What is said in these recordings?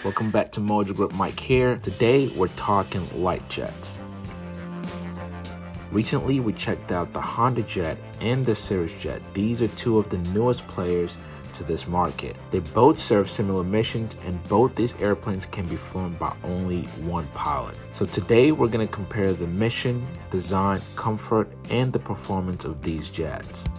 Welcome back to Mojo Grip Mike here. Today we're talking light jets. Recently we checked out the Honda Jet and the Cirrus Jet. These are two of the newest players to this market. They both serve similar missions and both these airplanes can be flown by only one pilot. So today we're going to compare the mission, design, comfort, and the performance of these jets.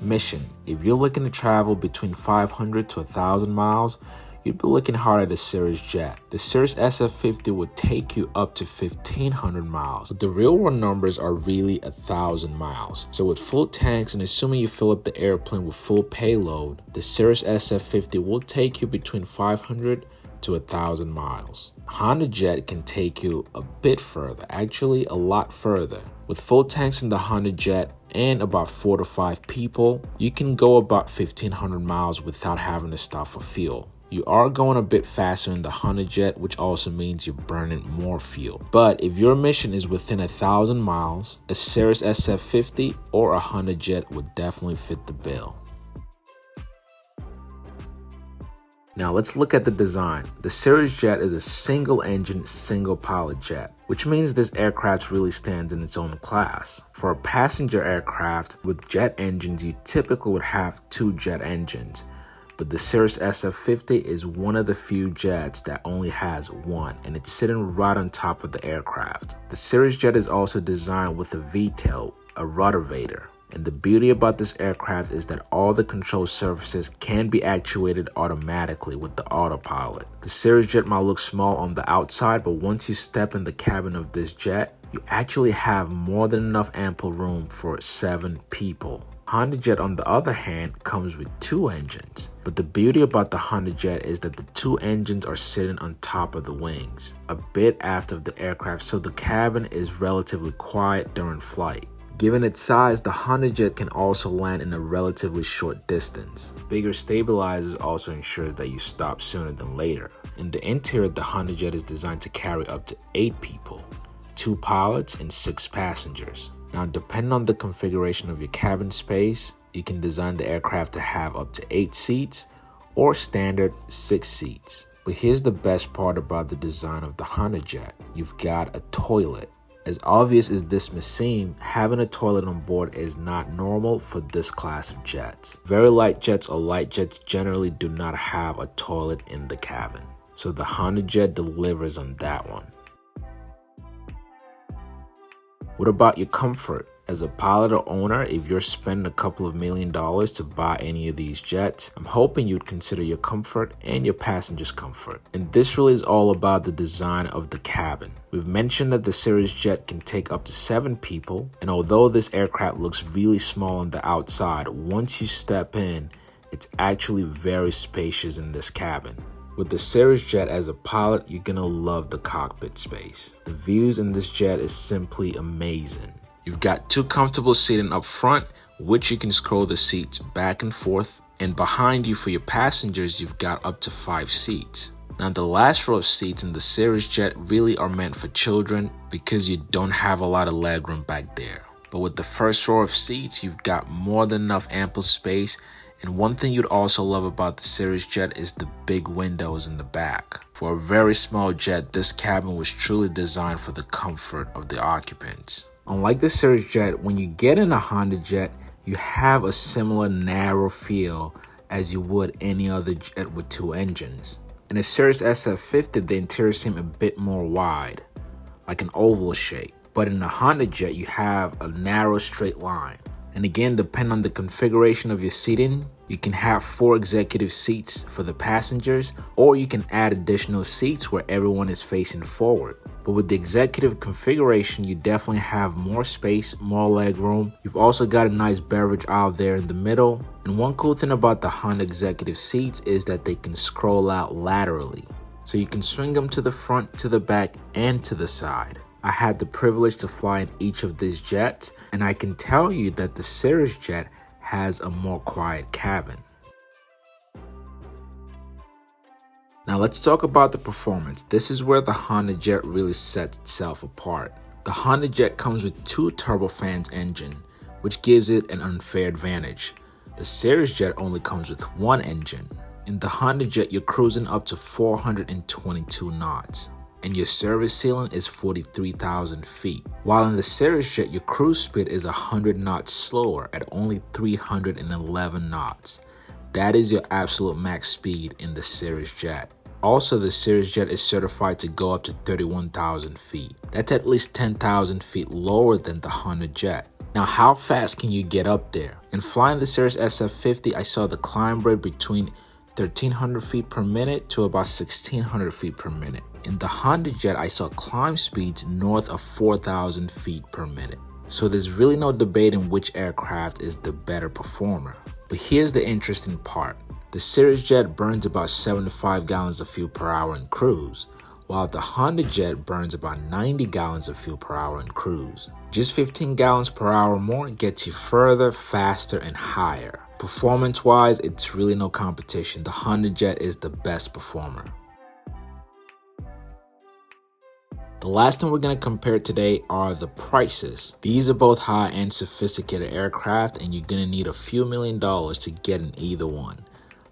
Mission. If you're looking to travel between 500 to 1,000 miles, you'd be looking hard at the Cirrus Jet. The Cirrus SF50 would take you up to 1,500 miles, but the real world numbers are really 1,000 miles. So with full tanks and assuming you fill up the airplane with full payload, the Cirrus SF50 will take you between 500 to 1,000 miles. Honda Jet can take you a bit further, actually a lot further. With full tanks in the Honda Jet and about 4 to 5 people, you can go about 1,500 miles without having to stop for fuel. You are going a bit faster in the Honda Jet, which also means you're burning more fuel. But if your mission is within 1,000 miles, a Cirrus SF50 or a Honda Jet would definitely fit the bill. Now let's look at the design. The Cirrus Jet is a single-engine, single-pilot jet, which means this aircraft really stands in its own class. For a passenger aircraft with jet engines, you typically would have 2 jet engines. But the Cirrus SF50 is one of the few jets that only has one, and it's sitting right on top of the aircraft. The Cirrus Jet is also designed with a V-tail, a ruddervator. And the beauty about this aircraft is that all the control surfaces can be actuated automatically with the autopilot. The Cirrus Jet might look small on the outside, but once you step in the cabin of this jet, you actually have more than enough ample room for 7 people. Honda Jet, on the other hand, comes with 2 engines. But the beauty about the Honda Jet is that the 2 engines are sitting on top of the wings, a bit aft of the aircraft, so the cabin is relatively quiet during flight. Given its size, the Honda Jet can also land in a relatively short distance. Bigger stabilizers also ensures that you stop sooner than later. In the interior, the Honda Jet is designed to carry up to 8 people, 2 pilots and 6 passengers. Now, depending on the configuration of your cabin space, you can design the aircraft to have up to 8 seats or standard 6 seats. But here's the best part about the design of the Honda Jet. You've got a toilet. As obvious as this may seem, having a toilet on board is not normal for this class of jets. Very light jets or light jets generally do not have a toilet in the cabin. So the Honda Jet delivers on that one. What about your comfort? As a pilot or owner, if you're spending a couple of $1 million to buy any of these jets, I'm hoping you'd consider your comfort and your passengers' comfort. And this really is all about the design of the cabin. We've mentioned that the Cirrus Jet can take up to 7 people, and although this aircraft looks really small on the outside, once you step in, it's actually very spacious in this cabin. With the Cirrus Jet as a pilot, you're gonna love the cockpit space. The views in this jet is simply amazing. You've got 2 comfortable seating up front, which you can scroll the seats back and forth, and behind you for your passengers, you've got up to 5 seats. Now the last row of seats in the Cirrus Jet really are meant for children because you don't have a lot of legroom back there. But with the first row of seats, you've got more than enough ample space. And one thing you'd also love about the Cirrus Jet is the big windows in the back. For a very small jet, this cabin was truly designed for the comfort of the occupants. Unlike the Cirrus Jet, when you get in a Honda Jet, you have a similar narrow feel as you would any other jet with 2 engines. In the Cirrus SF50, the interior seemed a bit more wide, like an oval shape. But in the Honda Jet, you have a narrow straight line. And again, depending on the configuration of your seating, you can have 4 executive seats for the passengers, or you can add additional seats where everyone is facing forward. But with the executive configuration, you definitely have more space, more leg room. You've also got a nice beverage aisle there in the middle. And one cool thing about the Honda executive seats is that they can scroll out laterally. So you can swing them to the front, to the back, and to the side. I had the privilege to fly in each of these jets, and I can tell you that the Cirrus Jet has a more quiet cabin. Now let's talk about the performance. This is where the Honda Jet really sets itself apart. The Honda Jet comes with 2 turbofans engine, which gives it an unfair advantage. The Cirrus jet only comes with one engine. In the Honda jet, you're cruising up to 422 knots. And your service ceiling is 43,000 feet. While in the Cirrus jet, your cruise speed is 100 knots slower at only 311 knots. That is your absolute max speed in the Cirrus jet. Also, the Cirrus jet is certified to go up to 31,000 feet. That's at least 10,000 feet lower than the Honda jet. Now, how fast can you get up there? In flying the Cirrus SF50, I saw the climb rate between 1,300 feet per minute to about 1,600 feet per minute. In the Honda jet, I saw climb speeds north of 4,000 feet per minute. So there's really no debate in which aircraft is the better performer. But here's the interesting part. The Cirrus jet burns about 75 gallons of fuel per hour in cruise, while the Honda jet burns about 90 gallons of fuel per hour in cruise. Just 15 gallons per hour more gets you further, faster, and higher. Performance-wise, it's really no competition. The Honda jet is the best performer. The last thing we're going to compare today are the prices. These are both high-end sophisticated aircraft, and you're going to need a few $1,000,000 to get in either one.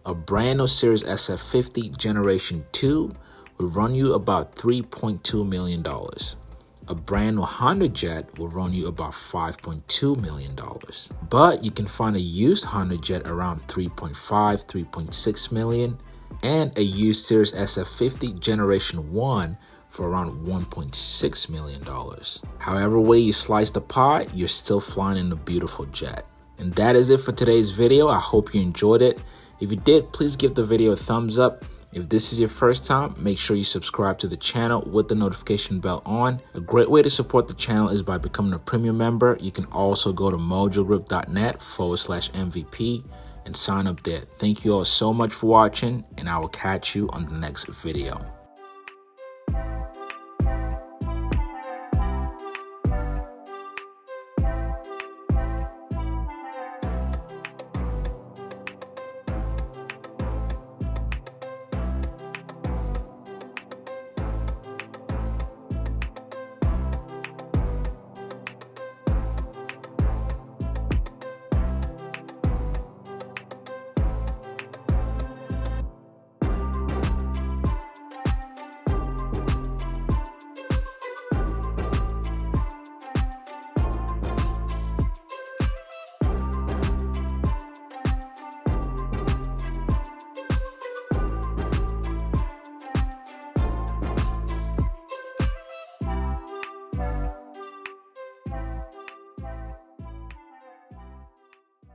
A brand new Cirrus SF50 Generation 2 will run you about $3.2 million. A brand new Honda jet will run you about $5.2 million. But you can find a used Honda jet around $3.5, $3.6 million, and a used Cirrus SF50 Generation 1 for around $1.6 million. However way you slice the pie, you're still flying in a beautiful jet. And that is it for today's video. I hope you enjoyed it. If you did, please give the video a thumbs up. If this is your first time, make sure you subscribe to the channel with the notification bell on. A great way to support the channel is by becoming a premium member. You can also go to mojogroup.net/MVP and sign up there. Thank you all so much for watching, and I will catch you on the next video.